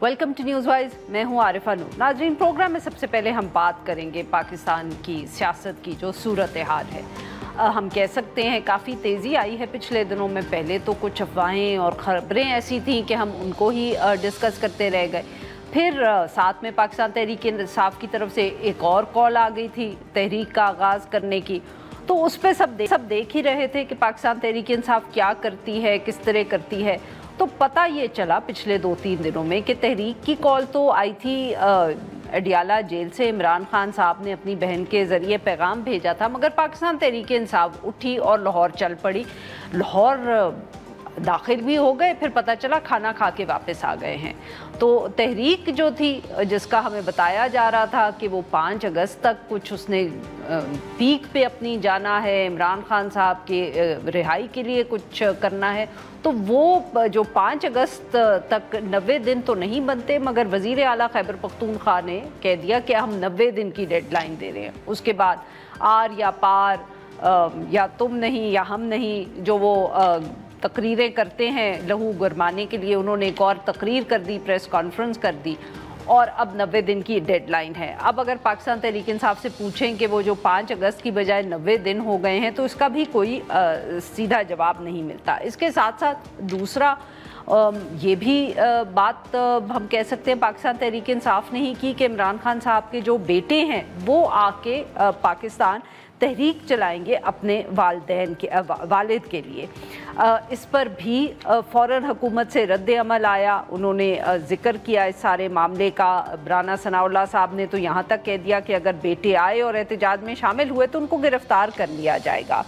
Welcome to news wise. मैं हूं आरिफा नूर। नाज़रीन, प्रोग्राम में सबसे पहले हम बात करेंगे पाकिस्तान की सियासत की जो सूरत हाल है। हम कह सकते हैं काफ़ी तेज़ी आई है पिछले दिनों में। पहले तो कुछ अफवाहें और ख़बरें ऐसी थीं कि हम उनको ही डिस्कस करते रह गए। फिर साथ में पाकिस्तान तहरीक इंसाफ की तरफ से एक और कॉल आ गई थी तहरीक का आगाज़ करने की, तो उस पर सब देख ही रहे थे कि पाकिस्तान तहरीक इंसाफ क्या करती है, किस तरह करती है। तो पता ये चला पिछले 2-3 दिनों में कि तहरीक की कॉल तो आई थी अडियाला जेल से। इमरान खान साहब ने अपनी बहन के ज़रिए पैगाम भेजा था, मगर पाकिस्तान तहरीक इंसाफ उठी और लाहौर चल पड़ी। लाहौर दाखिल भी हो गए, फिर पता चला खाना खा के वापस आ गए हैं। तो तहरीक जो थी, जिसका हमें बताया जा रहा था कि वो 5 अगस्त तक कुछ उसने पीक पे अपनी जाना है, इमरान खान साहब के रिहाई के लिए कुछ करना है, तो वो जो 5 अगस्त तक 90 दिन तो नहीं बनते, मगर वज़ीर आला खैबर पख्तूनख्वा ने कह दिया कि हम 90 दिन की डेडलाइन दे रहे हैं। उसके बाद आर या पार, या तुम नहीं या हम नहीं, जो वो तकरीरें करते हैं लहू गरमाने के लिए, उन्होंने एक और तकरीर कर दी, प्रेस कॉन्फ्रेंस कर दी, और अब 90 दिन की डेडलाइन है। अब अगर पाकिस्तान तहरीक इंसाफ से पूछें कि वो जो 5 अगस्त की बजाय 90 दिन हो गए हैं, तो इसका भी कोई सीधा जवाब नहीं मिलता। इसके साथ साथ दूसरा ये भी बात हम कह सकते हैं पाकिस्तान तहरीक इंसाफ ने ही की कि इमरान खान साहब के जो बेटे हैं वो आके पाकिस्तान तहरीक चलाएंगे अपने वालिद के लिए। इस पर भी फ़ौरन हुकूमत से रद्द अमल आया। उन्होंने ज़िक्र किया इस सारे मामले का। राना सनाउल्लाह साहब ने तो यहाँ तक कह दिया कि अगर बेटे आए और एहतजाज में शामिल हुए तो उनको गिरफ़्तार कर लिया जाएगा।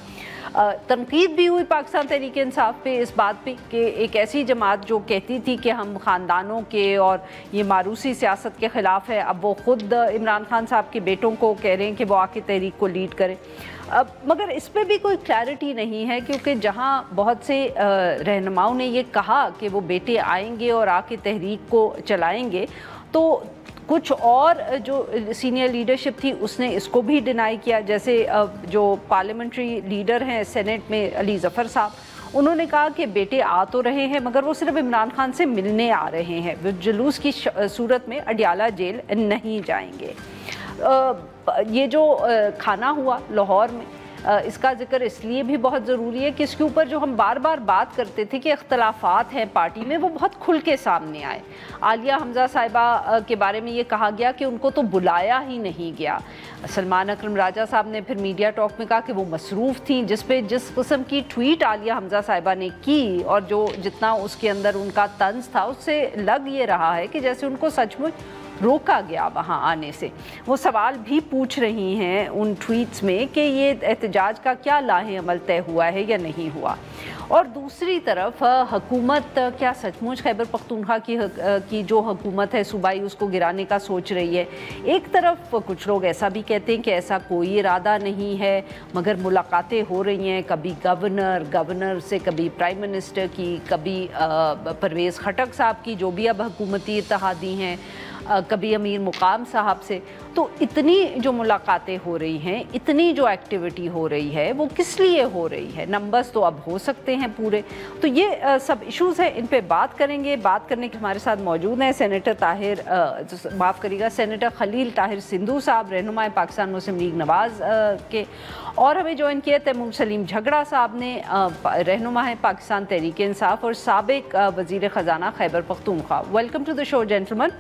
तनकीद भी हुई पाकिस्तान तहरीक इंसाफ पे इस बात पे कि एक ऐसी जमात जो कहती थी कि हम ख़ानदानों के और ये मारूसी सियासत के ख़िलाफ़ है, अब वो ख़ुद इमरान खान साहब के बेटों को कह रहे हैं कि वो आके तहरीक को लीड करें। मगर इस पर भी कोई क्लैरिटी नहीं है, क्योंकि जहाँ बहुत से रहनुमाओं ने ये कहा कि वो बेटे आएंगे और आके तहरीक को चलाएंगे, तो कुछ और जो सीनियर लीडरशिप थी उसने इसको भी डिनाई किया। जैसे जो पार्लियामेंट्री लीडर हैं सेनेट में, अली ज़फ़र साहब, उन्होंने कहा कि बेटे आ तो रहे हैं मगर वो सिर्फ इमरान खान से मिलने आ रहे हैं, वो जुलूस की सूरत में अडियाला जेल नहीं जाएंगे। ये जो खाना हुआ लाहौर में, इसका जिक्र इसलिए भी बहुत ज़रूरी है कि इसके ऊपर जो हम बार बार बात करते थे कि इख्तलाफात हैं पार्टी में, वो बहुत खुल के सामने आए। आलिया हमज़ा साहिबा के बारे में ये कहा गया कि उनको तो बुलाया ही नहीं गया। सलमान अकरम राजा साहब ने फिर मीडिया टॉक में कहा कि वो मसरूफ़ थी। जिस किस्म की ट्वीट आलिया हमज़ा साहिबा ने की और जो जितना उसके अंदर उनका तंज था, उससे लग ये रहा है कि जैसे उनको सचमुच रोका गया वहाँ आने से। वो सवाल भी पूछ रही हैं उन ट्वीट्स में कि ये एहतजाज का क्या लाहे अमल तय हुआ है या नहीं हुआ। और दूसरी तरफ हुकूमत क्या सचमुच खैबर पख्तूनख्वा की जो हुकूमत है सूबाई, उसको गिराने का सोच रही है। एक तरफ कुछ लोग ऐसा भी कहते हैं कि ऐसा कोई इरादा नहीं है, मगर मुलाकातें हो रही हैं, कभी गवर्नर से, कभी प्राइम मिनिस्टर की, कभी परवेज़ खटक साहब की जो भी अब हुकूमती इत्तेहादी हैं, कभी अमीर मुकाम साहब से। तो इतनी जो मुलाकातें हो रही हैं, इतनी जो एक्टिविटी हो रही है, वो किस लिए हो रही है? नंबर्स तो अब हो सकते हैं पूरे। तो ये सब इश्यूज़ हैं, इन पे बात करेंगे। बात करने के हमारे साथ मौजूद हैं सेनेटर खलील ताहिर सिंधु साहब, रहनुमाए पाकिस्तान मुस्लिम लीग नवाज़ के, और हमें ज्वाइन किया तैमूर सलीम झगड़ा साहब ने, रहनुमा है पाकिस्तान तहरीक इंसाफ और साबिक वज़ीर ख़जाना Khyber Pakhtunkhwa. Welcome to the show gentleman.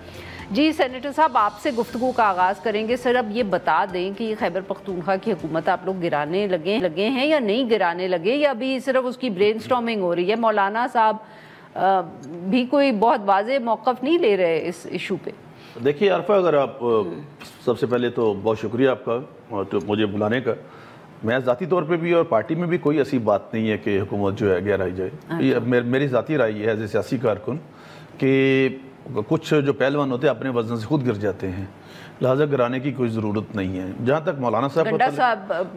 जी सेनेटर साहब, आपसे गुफ्तगू का आगाज़ करेंगे। सर, अब ये बता दें कि खैबर पख्तूनख्वा की हुकूमत आप लोग गिराने लगे हैं या नहीं गिराने लगे, या अभी सिर्फ उसकी ब्रेनस्टॉर्मिंग हो रही है? मौलाना साहब भी कोई बहुत वाज़ेह मौक़िफ़ नहीं ले रहे इस इशू पे। देखिए आरफा, अगर आप सबसे पहले तो बहुत शुक्रिया आपका तो मुझे बुलाने का। मैं ज़ाती तौर पे भी और पार्टी में भी कोई ऐसी बात नहीं है कि हुकूमत जो है गिराई जाए। ये मेरी ज़ाती राय है एज ए सियासी कारकुन कि कुछ जो पहलवान होते हैं अपने वजन से खुद गिर जाते हैं। लिहाजा गिराने की कोई ज़रूरत नहीं है। जहाँ तक मौलाना साहब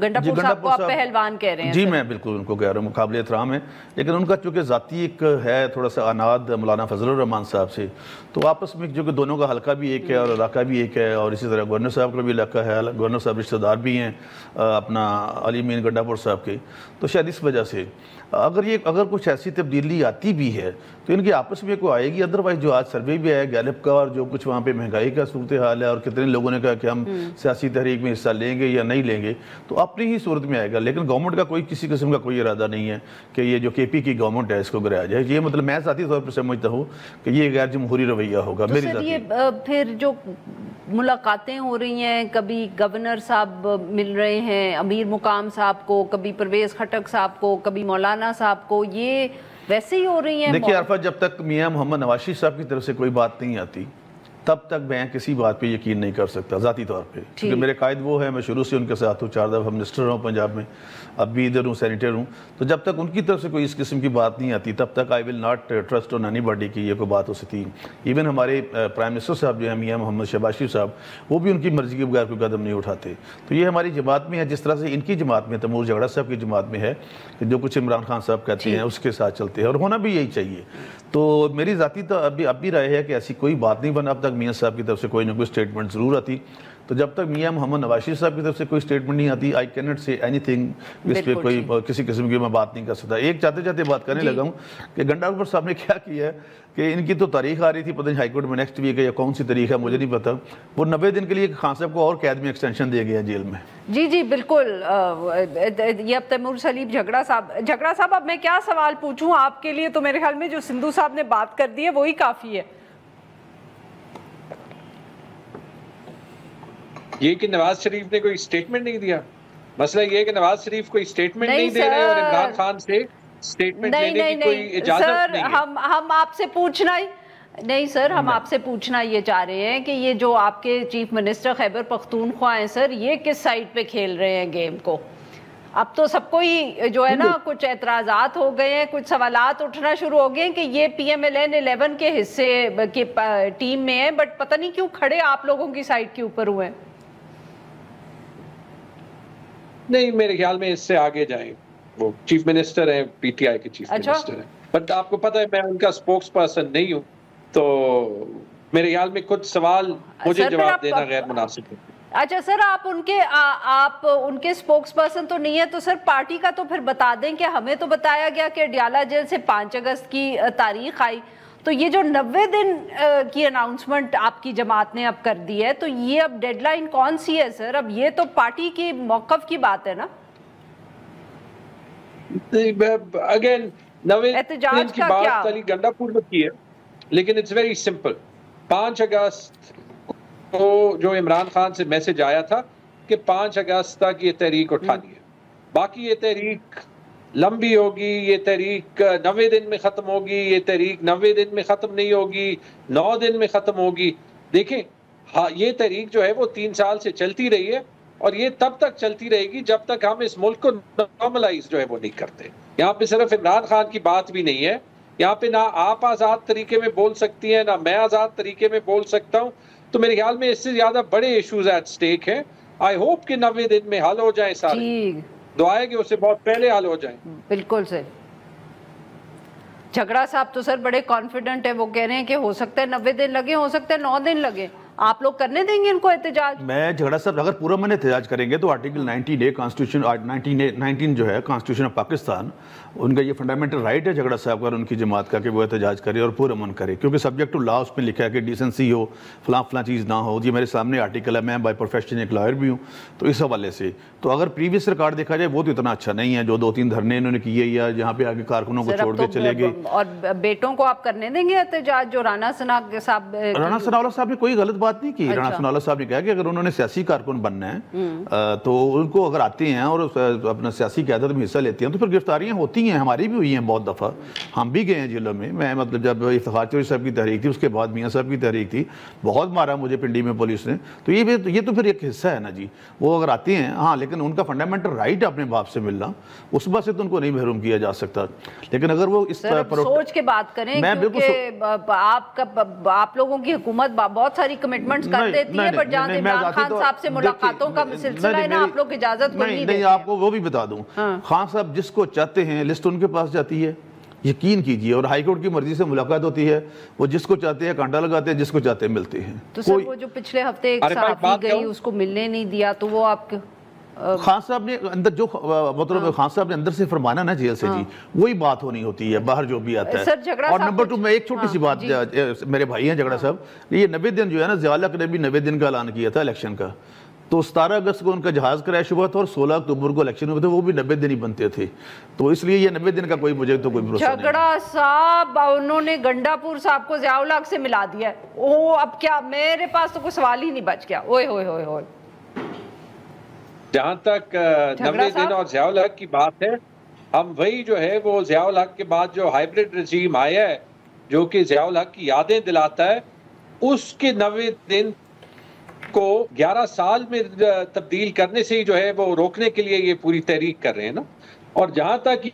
गंडापुर साहब को आप पहलवान कह रहे हैं? जी मैं बिल्कुल उनको कह रहा हूँ, मुकाबले एहतराम है, लेकिन उनका चूँकि ज़ाती एक है थोड़ा सा अनाद मौलाना फजलुर रहमान साहब से, तो आपस में जो कि दोनों का हल्का भी एक है और इलाका भी एक है, और इसी तरह गवर्नर साहब का भी इलाका है, गवर्नर साहब रिश्तेदार भी हैं अपना अली मीन गंडापुर साहब के, तो शायद इस वजह से अगर कुछ ऐसी तब्दीली आती भी है तो इनकी आपस में कोई आएगी। अदरवाइज जो आज सर्वे भी आया गैलप का, और जो कुछ वहाँ पे महंगाई का सूरत हाल है, और कितने लोगों ने कहा कि हम सियासी तहरीक में हिस्सा लेंगे या नहीं लेंगे, तो अपनी ही सूरत में आएगा। लेकिन गवर्नमेंट का कोई किसी किस्म का कोई इरादा नहीं है कि ये जो KP की गवर्नमेंट है इसको गिराया जाए। ये मतलब मैं ज़ाती तौर पर समझता हूँ कि ये गैर जमहूरी रवैया होगा। तो सर ये फिर जो मुलाकातें हो रही हैं, कभी गवर्नर साहब मिल रहे हैं अमीर मुकाम साहब को, कभी परवेज़ खटक साहब को, कभी मौलाना साहब को, ये वैसे ही हो रही हैं? देखिए आरफा, जब तक मियां मोहम्मद नवाज शरीफ साहब की तरफ से कोई बात नहीं आती तब तक मैं किसी बात पे यकीन नहीं कर सकता ज़ाती तौर पे, क्योंकि मेरे कायद वो है, मैं शुरू से उनके साथ हूँ, 4 दफ़ा मिनिस्टर हूँ पंजाब में, अब भी इधर हूँ, सेनेटर हूँ। तो जब तक उनकी तरफ से कोई इस किस्म की बात नहीं आती तब तक I will not trust on any body की ये कोई बात हो सकती। इवन हमारे प्राइम मिनिस्टर साहब जो है मियां मोहम्मद शहबाज शरीफ साहब, वो भी उनकी मर्जी के बगैर कोई कदम नहीं उठाते। तो ये हमारी जमात में है, जिस तरह से इनकी जमात में तैमूर झगड़ा साहब की जमात में है कि जो कुछ इमरान खान साहब कहते हैं उसके साथ चलते हैं, और होना भी यही चाहिए। तो मेरी ज़ाती तो अब भी राय है कि ऐसी कोई बात नहीं बना अब तक मियां साहब की तरफ से कोई ना कोई स्टेटमेंट ज़रूर आती। तो जब तक मियां मोहम्मद नवाज शरीफ साहब की तरफ से कोई स्टेटमेंट नहीं आती, I can not say anything, इस पर कोई किसी किस्म की मैं बात नहीं कर सकता। एक चाहते चाहते बात करने लगा हूँ कि गंडापुर साहब ने क्या किया है कि इनकी तो तारीख आ रही थी, पता नहीं हाईकोर्ट में नेक्स्ट वीक है या कौन सी तारीख है मुझे नहीं पता, वो 90 दिन के लिए खान साहब को और कैद में एक्सटेंशन दे गया जेल में। जी जी बिल्कुल। ये अब तैमूर सलीम झगड़ा साहब अब मैं क्या सवाल पूछूं आपके लिए? तो मेरे ख्याल में जो सिंधु साहब ने बात कर दी है वही काफ़ी है। ये कि नवाज शरीफ ने कोई स्टेटमेंट नहीं दिया, मसला ये है कि नवाज शरीफ कोई स्टेटमेंट नहीं दे रहे और इमरान खान से स्टेटमेंट लेने की कोई इजाजत नहीं है। हम आपसे पूछना ही नहीं सर, हम आपसे पूछना ये चाह रहे हैं कि ये जो आपके चीफ मिनिस्टर खैबर पख्तूनख्वा हैं सर, ये किस साइड पे खेल रहे हैं गेम को? अब तो सबको ही जो है ना कुछ एतराज़ात हो गए हैं, कुछ सवालात उठना शुरू हो गए हैं कि ये PMLN 11 के हिस्से के टीम में है, बट पता नहीं क्यों खड़े आप लोगों की साइड के ऊपर हुए हैं। नहीं, मेरे ख्याल में इससे आगे जाएं, वो चीफ मिनिस्टर हैं, PTI के चीफ मिनिस्टर हैं, बट आपको पता है मैं उनका स्पोक्स पर्सन नहीं हूँ, तो मेरे ख्याल में कुछ सवाल मुझे जवाब देना गैर मुनासिब है। अच्छा सर, आप उनके स्पोक्स पर्सन तो नहीं है, तो सर पार्टी का तो फिर बता दें कि हमें तो बताया गया कि अडयाला जेल से 5 अगस्त की तारीख आई, तो ये जो 90 दिन की अनाउंसमेंट आपकी जमात ने अब कर दी है, तो ये अब डेडलाइन कौन सी है सर? अब ये तो पार्टी की मौकफ की बात है ना। अगेन 90 दिन की बात अली गंडापुर में की है, लेकिन इट्स वेरी सिंपल। 5 अगस्त को जो इमरान खान से मैसेज आया था कि 5 अगस्त तक ये तहरीक उठानी है, बाकी ये तहरीक लंबी होगी, ये तहरीक 90 दिन में ख़त्म होगी, ये तहरीक 90 दिन में ख़त्म नहीं होगी, 9 दिन में ख़त्म होगी। देखें, हाँ, ये तहरीक जो है वो 3 साल से चलती रही है, और ये तब तक चलती रहेगी जब तक हम इस मुल्क को नॉर्मलाइज जो है वो नहीं करते। यहाँ पे सिर्फ इमरान खान की बात भी नहीं है, यहाँ पे ना आप आज़ाद तरीके में बोल सकती हैं, ना मैं आज़ाद तरीके में बोल सकता हूँ। तो मेरे ख्याल में इससे ज़्यादा बड़े इशूज एट स्टेक हैं। आई होप कि 90 दिन में हल हो जाए सारे, दुआ है कि उससे बहुत पहले हल हो जाए। बिल्कुल सर। झगड़ा साहब तो सर बड़े कॉन्फिडेंट है, वो कह रहे हैं कि हो सकता है 90 दिन लगे, हो सकता है 9 दिन लगे। आप लोग करने देंगे इनको एहतजाज? मैं झगड़ा साहब अगर पूरा मैंने एहतजाज करेंगे तो आर्टिकल 19A कॉन्स्टिट्यूशन 19 जो है कॉन्स्टिट्यूशन ऑफ पाकिस्तान, उनका ये फंडामेंटल राइट है झगड़ा साहब का और उनकी जमात का कि वो एहतजाज करे और पुरअमन करे, क्योंकि सब्जेक्ट टू लॉ उसमें लिखा है कि डिसेंसी हो, फलां चीज़ ना हो। जी मेरे सामने आर्टिकल है, मैं बाय प्रोफेशन एक लॉयर भी हूँ, तो इस हवाले से तो अगर प्रीवियस रिकॉर्ड देखा जाए वो तो इतना अच्छा नहीं है, जो 2-3 धरने इन्होंने किए या जहाँ पे आगे कारकुनों को छोड़ के चले गए। और बेटों को आप करने देंगे एहतजाज? जो राना सनाउल्लाह साहब ने कोई गलत बात नहीं की। राना सनाउल्लाह साहब ने कहा कि अगर उन्होंने सियासी कारकुन बनना है तो उनको अगर आते हैं और अपना सियासी क़यादत में हिस्सा लेते हैं तो फिर गिरफ्तारियां होती हैं, हमारी भी हुई हैं बहुत दफ़ा, हम भी गए हैं जेलों में। मैं मतलब जब इफ्तिखार चौधरी साहब की तहरीक थी, उसके बाद मियाँ साहब की तहरीक थी, बहुत मारा मुझे पिंडी में पुलिस ने। तो ये तो फिर एक हिस्सा है ना जी, वो अगर आते हैं हाँ, लेकिन उनका फंडामेंटल राइट अपने बाप से मिलना, उस बात से तो उनको नहीं महरूम किया जा सकता। लेकिन अगर वो इस सोच के बात करें, क्योंकि आप लोगों की हुकूमत बहुत सारी कमेटी कमिटमेंट्स कर देती है, बट जहाँ इमरान खान साहब से मुलाकातों का सिलसिला है ना, आप लोग इजाजत नहीं देते। आपको वो भी बता दूं, खान साहब जिसको चाहते हैं लिस्ट उनके पास जाती है, यकीन कीजिए, और हाईकोर्ट की मर्जी से मुलाकात होती है, वो जिसको चाहते हैं कांटा लगाते हैं, जिसको चाहते हैं मिलते हैं। तो सर वो जो पिछले हफ्ते एक सहाफ़ी गई उसको मिलने नहीं दिया, तो वो आपके खान साहब ने अंदर जो मतलब खान साहब ने अंदर से फरमाना ना जेल से जी, वही बात होनी होती है, बाहर जो भी आता है। और नंबर 2 मैं एक छोटी सी बात, मेरे भाई हैं झगड़ा साहब, ये 90 दिन जो है ना, ज़िया ने भी 90 दिन का ऐलान किया था इलेक्शन का, तो 17 अगस्त को उनका जहाज क्रैश हुआ था और 16 अक्टूबर को इलेक्शन हुए थे, वो भी 90 दिन ही बनते थे, तो इसलिए ये 90 दिन का कोई मुझे तो कोई भरोसा नहीं। झगड़ा साहब उन्होंने गंडापुर साहब को ज़िया से मिला दिया, ओ अब क्या, मेरे पास तो कोई सवाल ही नहीं बच गया। ओए होए होए होए, जहां तक 90 दिन और ज़िया हक की बात है, हम वही जो है वो ज़िया हक के बाद जो हाइब्रिड रजीम आया है, जो कि ज़िया हक की यादें दिलाता है, उसके 90 दिन को 11 साल में तब्दील करने से ही जो है वो रोकने के लिए ये पूरी तहरीक कर रहे हैं ना। और जहां तक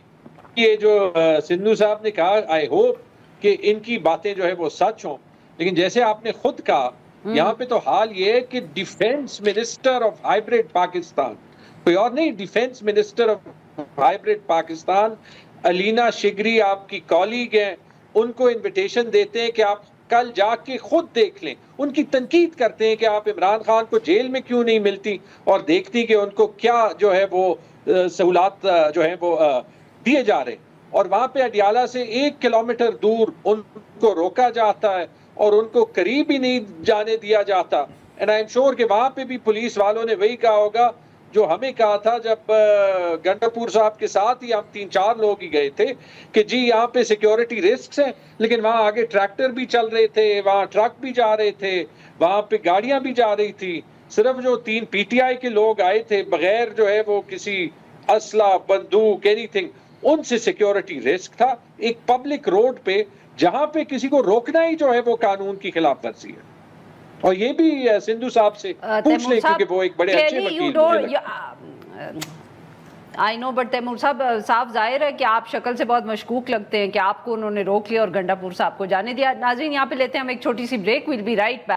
ये जो सिंधु साहब ने कहा, आई होप कि इनकी बातें जो है वो सच हों, लेकिन जैसे आपने खुद कहा, यहाँ पे तो हाल ये है कि defence minister of hybrid Pakistan, कोई और नहीं, defence minister of hybrid Pakistan Alina Shigri आपकी कॉलीग हैं, उनको इनविटेशन देते हैं कि आप कल जाके खुद देख लें, उनकी तनकीद करते हैं कि आप इमरान खान को जेल में क्यों नहीं मिलती और देखती कि उनको क्या जो है वो सहूलत जो है वो दिए जा रहे हैं। और वहां पे अडियाला से 1 किलोमीटर दूर उनको रोका जाता है और उनको करीब ही नहीं जाने दिया जाता। एंड आई एम श्योर कि वहां पे भी पुलिस वालों ने वही कहा होगा जो हमें कहा था जब गंडापुर साहब के साथ ही हम 3-4 लोग ही गए थे कि जी यहाँ पे सिक्योरिटी रिस्क हैं, लेकिन वहाँ आगे ट्रैक्टर भी चल रहे थे, वहाँ ट्रक भी जा रहे थे, वहाँ पे गाड़ियाँ भी जा रही थी। सिर्फ जो 3 पीटीआई के लोग आए थे बगैर जो है वो किसी असला बंदूक एनीथिंग, उनसे सिक्योरिटी रिस्क था एक पब्लिक रोड पे, जहां पे किसी को रोकना ही जो है वो कानून की खिलाफ वर्जी है। और ये भी सिंधु साहब से पूछ लें क्योंकि वो एक बड़े अच्छे वकील आई नो, बट तैमूर साहब साफ जाहिर है कि आप शक्ल से बहुत मशकूक लगते हैं कि आपको उन्होंने रोक लिया और गंडापुर साहब को जाने दिया। नाज़रीन यहाँ पे लेते हैं हम एक छोटी सी break, will be right back.